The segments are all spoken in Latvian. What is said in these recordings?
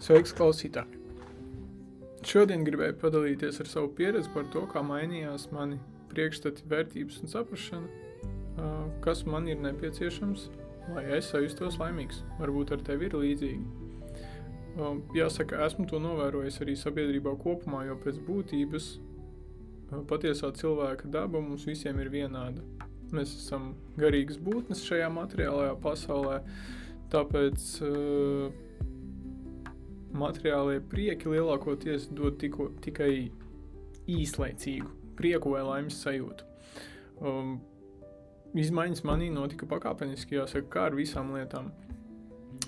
Sveiks, klausītāji! Šodien gribēju padalīties ar savu pieredzi par to, kā mainījās mani priekšstati, vērtības un saprašana, kas man ir nepieciešams, lai es sajustos laimīgs. Varbūt ar tevi ir līdzīgi. Jāsaka, esmu to novērojis arī sabiedrībā kopumā, jo pēc būtības patiesā cilvēka daba mums visiem ir vienāda. Mēs esam garīgas būtnes šajā materiālajā pasaulē, tāpēc materiālie prieki lielākoties dod tikai īslaicīgu prieku vai laimes sajūtu. Izmaiņas manī notika pakāpeniski, jāsaka, kā ar visām lietām.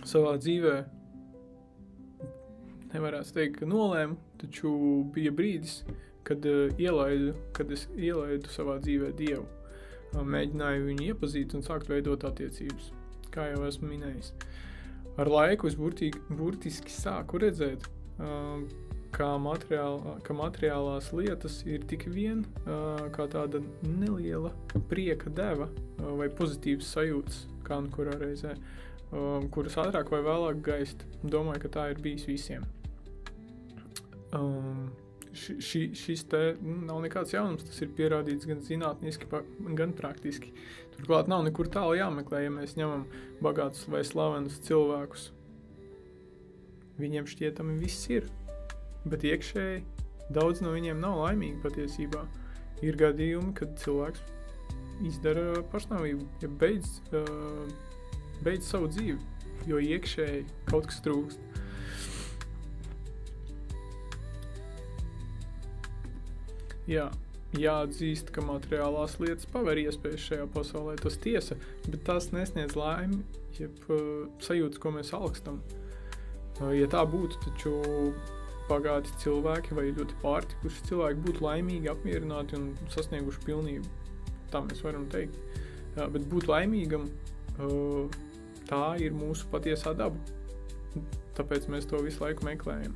Savā dzīvē nevarētu teikt, ka nolēmu, taču bija brīdis, kad es ielaidu savā dzīvē Dievu. Mēģināju viņu iepazīt un sākt veidot attiecības, kā jau esmu minējis. Ar laiku es burtiski sāku redzēt, ka materiālās lietas ir tik vien kā tāda neliela prieka deva vai pozitīvas sajūtas, kā nu kurā reizē, kuras ātrāk vai vēlāk gaist. Domāju, ka tā ir bijis visiem. Šis te nav nekāds jaunums, tas ir pierādīts gan zinātniski, gan praktiski. Turklāt nav nekur tālu jāmeklē, ja mēs ņemam bagātus vai slavenus cilvēkus. Viņiem šķietami viss ir, bet iekšēji daudz no viņiem nav laimīgi patiesībā. Ir gadījumi, kad cilvēks izdara pašnāvību, ja beidz savu dzīvi, jo iekšēji kaut kas trūkst. Jā, jāatzīst, ka materiālās lietas paver iespējas šajā pasaulē, tas tiesa, bet tās nesniedz laimi, jeb sajūtas, ko mēs alkstam. Ja tā būtu, taču bagāti cilvēki vai ļoti pārtikuši cilvēki būtu laimīgi, apmierināti un sasnieguši pilnību. Tā mēs varam teikt. Bet būt laimīgam, tā ir mūsu patiesā daba. Tāpēc mēs to visu laiku meklējam.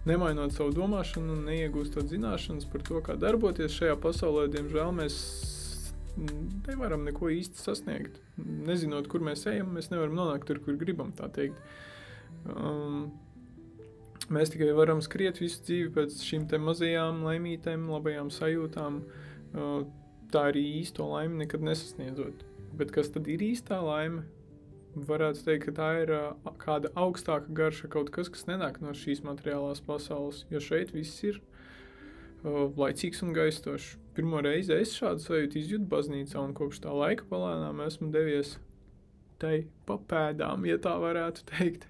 Nemainot savu domāšanu un neiegūstot zināšanas par to, kā darboties šajā pasaulē, diemžēl mēs nevaram neko īsti sasniegt. Nezinot, kur mēs ejam, mēs nevaram nonākt tur, kur gribam, tā teikt. Mēs tikai varam skriet visu dzīvi pēc šīm te mazajām laimītēm, labajām sajūtām, tā arī īsto laimi nekad nesasniedzot. Bet kas tad ir īstā laime? Varētu teikt, ka tā ir kāda augstāka garša, kaut kas nenāk no šīs materiālās pasaules, jo šeit viss ir laicīgs un gaistošs. Pirmo reizi es šādu sajūtu izjūtu baznīcā, un kopš tā laika palēnām esmu devies tai pa pēdām, ja tā varētu teikt.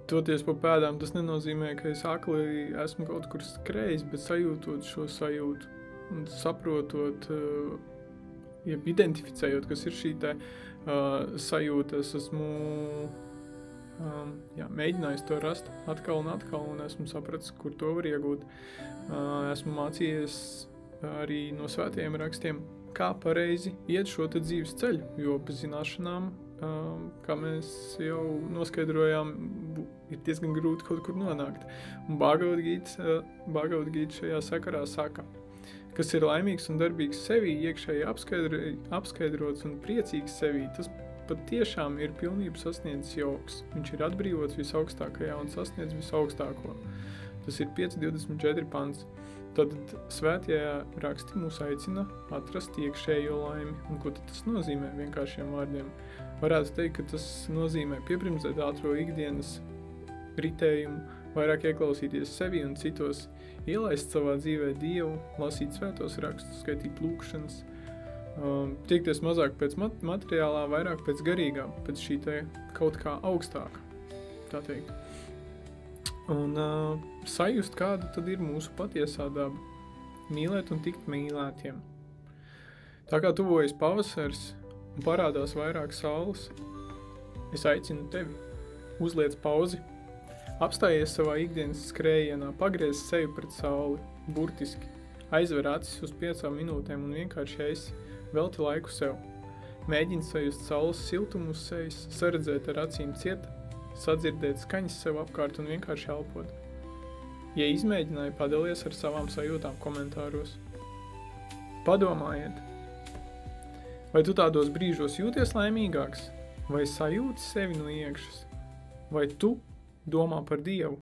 Toties pa pēdām, tas nenozīmē, ka es akli esmu kaut kur skrējis, bet sajūtot šo sajūtu un saprotot, identificējot, kas ir šī te sajūta, es esmu mēģinājis to rast atkal un esmu sapratis, kur to var iegūt. Esmu mācījies arī no svētajiem rakstiem, kā pareizi iet šo te dzīves ceļu, jo bez zināšanām, kā mēs jau noskaidrojām, ir diezgan grūti kaut kur nonākt. Un Bhagavad Gīta šajā sakarā saka, kas ir laimīgs un darbīgs sevī, iekšēji apskaidrots un priecīgs sevī, tas pat tiešām ir pilnību sasniedzis joks. Viņš ir atbrīvots visaugstākajā un sasniedz visaugstāko. Tas ir 5.24 pants. Tad svētie raksti mūs aicina atrast iekšējo laimi. Un ko tad tas nozīmē vienkāršiem vārdiem? Varētu teikt, ka tas nozīmē pieprimzēt ātro ikdienas ritējumu, vairāk ieklausīties sevi un citos, ielaist savā dzīvē Dievu, lasīt svētos rakstus, skaitīt lūkšanas, tiekties mazāk pēc materiālā, vairāk pēc garīgā, pēc šī te kaut kā augstāka, tā teikt. Un sajust, kāda tad ir mūsu patiesā daba, mīlēt un tikt mīlētiem. Tā kā tuvojas pavasars un parādās vairāk saules, es aicinu tevi, uzliec pauzi, apstājies savā ikdienas skrējienā, pagriez sevi pret sauli, burtiski, aizver acis uz 5 minūtēm un vienkārši esi, velti laiku sev. Mēģini sajust saules siltumu uz sejas, saredzēt ar acīm ciet, sadzirdēt skaņas sev apkārt un vienkārši elpot. Ja izmēģināji, padalies ar savām sajūtām komentāros. Padomājiet, vai tu tādos brīžos jūties laimīgāks? vai sajūti sevi no iekšas, vai tu domā par Dievu?